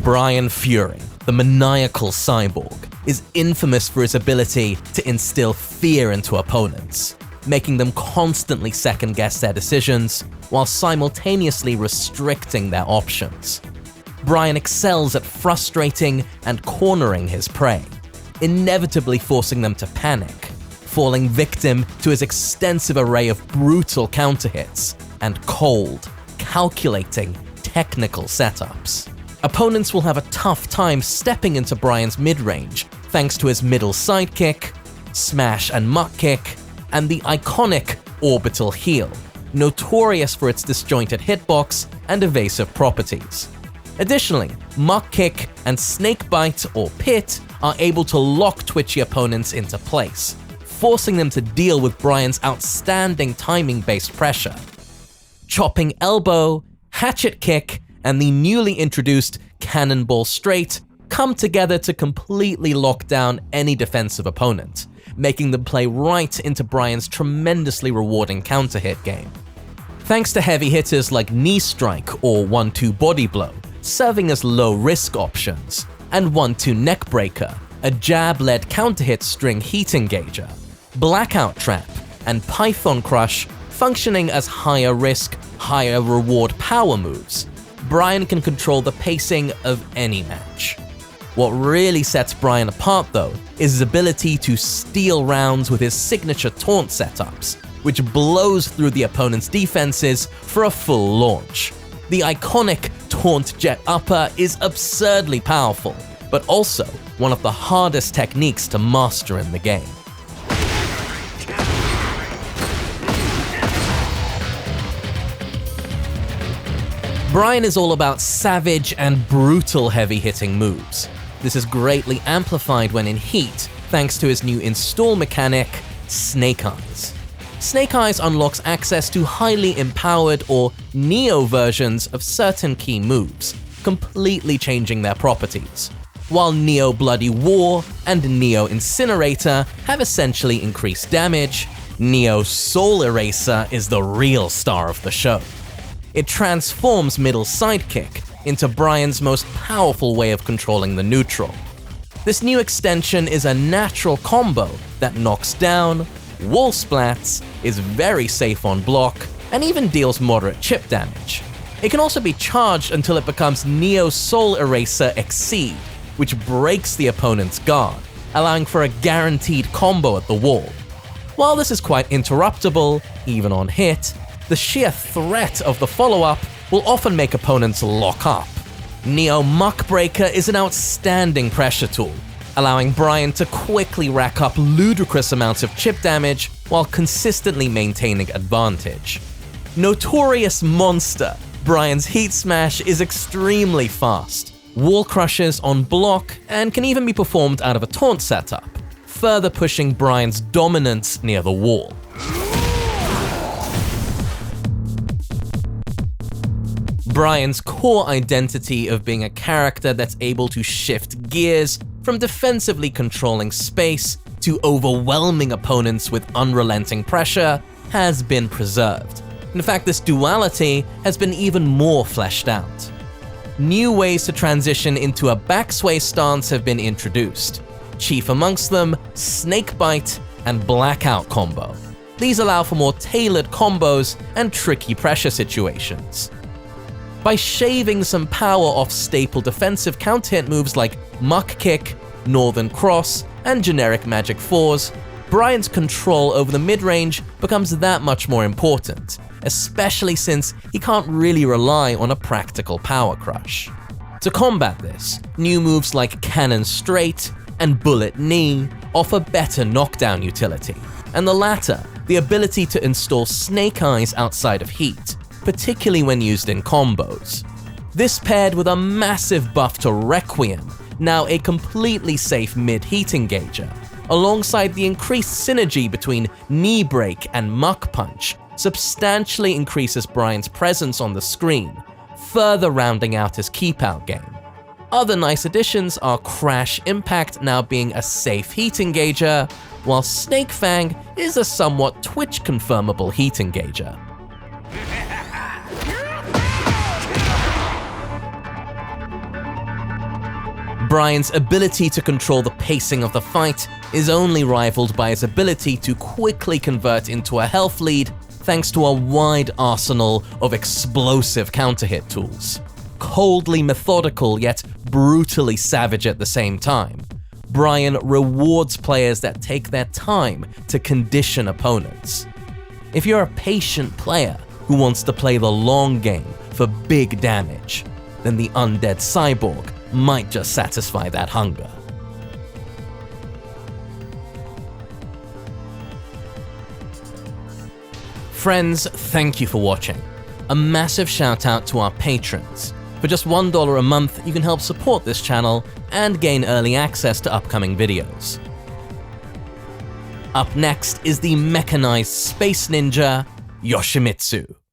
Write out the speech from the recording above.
Bryan Fury, the maniacal cyborg, is infamous for his ability to instill fear into opponents, making them constantly second-guess their decisions while simultaneously restricting their options. Bryan excels at frustrating and cornering his prey, inevitably forcing them to panic, falling victim to his extensive array of brutal counter-hits and cold, calculating, technical setups. Opponents will have a tough time stepping into Bryan's mid-range thanks to his middle sidekick, smash and muck kick, and the iconic orbital heel, notorious for its disjointed hitbox and evasive properties. Additionally, muck kick and snake bite or pit are able to lock twitchy opponents into place, forcing them to deal with Bryan's outstanding timing-based pressure. Chopping elbow, hatchet kick, and the newly introduced cannonball straight come together to completely lock down any defensive opponent, making them play right into Bryan's tremendously rewarding counter-hit game. Thanks to heavy hitters like knee strike or 1-2 body blow, serving as low-risk options, and 1-2 neck breaker, a jab-led counter-hit string heat engager, blackout trap, and python crush functioning as higher risk, higher reward power moves, Bryan can control the pacing of any match. What really sets Bryan apart though is his ability to steal rounds with his signature taunt setups, which blows through the opponent's defenses for a full launch. The iconic taunt jet upper is absurdly powerful, but also one of the hardest techniques to master in the game. Bryan is all about savage and brutal heavy-hitting moves. This is greatly amplified when in heat, thanks to his new install mechanic, Snake Eyes. Snake Eyes unlocks access to highly empowered or Neo versions of certain key moves, completely changing their properties. While Neo Bloody War and Neo Incinerator have essentially increased damage, Neo Soul Eraser is the real star of the show. It transforms middle sidekick into Bryan's most powerful way of controlling the neutral. This new extension is a natural combo that knocks down, wall splats, is very safe on block, and even deals moderate chip damage. It can also be charged until it becomes Neo Soul Eraser Exceed, which breaks the opponent's guard, allowing for a guaranteed combo at the wall. While this is quite interruptible, even on hit, the sheer threat of the follow-up will often make opponents lock up. Neo Muckbreaker is an outstanding pressure tool, allowing Bryan to quickly rack up ludicrous amounts of chip damage while consistently maintaining advantage. Notorious Monster, Bryan's Heat Smash is extremely fast, wall crushes on block, and can even be performed out of a taunt setup, further pushing Bryan's dominance near the wall. Bryan's core identity of being a character that's able to shift gears from defensively controlling space to overwhelming opponents with unrelenting pressure has been preserved. In fact, this duality has been even more fleshed out. New ways to transition into a backsway stance have been introduced. Chief amongst them, Snake Bite and Blackout combo. These allow for more tailored combos and tricky pressure situations. By shaving some power off staple defensive counter-hit moves like Muck Kick, Northern Cross, and generic Magic 4s, Bryan's control over the mid-range becomes that much more important, especially since he can't really rely on a practical power crush. To combat this, new moves like Cannon Straight and Bullet Knee offer better knockdown utility, and the latter, the ability to install Snake Eyes outside of heat, particularly when used in combos. This paired with a massive buff to Requiem, now a completely safe mid-heat engager, alongside the increased synergy between Knee Break and Muck Punch, substantially increases Bryan's presence on the screen, further rounding out his keep-out game. Other nice additions are Crash Impact now being a safe heat engager, while Snake Fang is a somewhat Twitch-confirmable heat engager. Bryan's ability to control the pacing of the fight is only rivaled by his ability to quickly convert into a health lead thanks to a wide arsenal of explosive counter-hit tools. Coldly methodical yet brutally savage at the same time, Bryan rewards players that take their time to condition opponents. If you're a patient player who wants to play the long game for big damage, then the undead cyborg might just satisfy that hunger. Friends, thank you for watching. A massive shout out to our patrons. For just $1 a month, you can help support this channel and gain early access to upcoming videos. Up next is the mechanized space ninja, Yoshimitsu.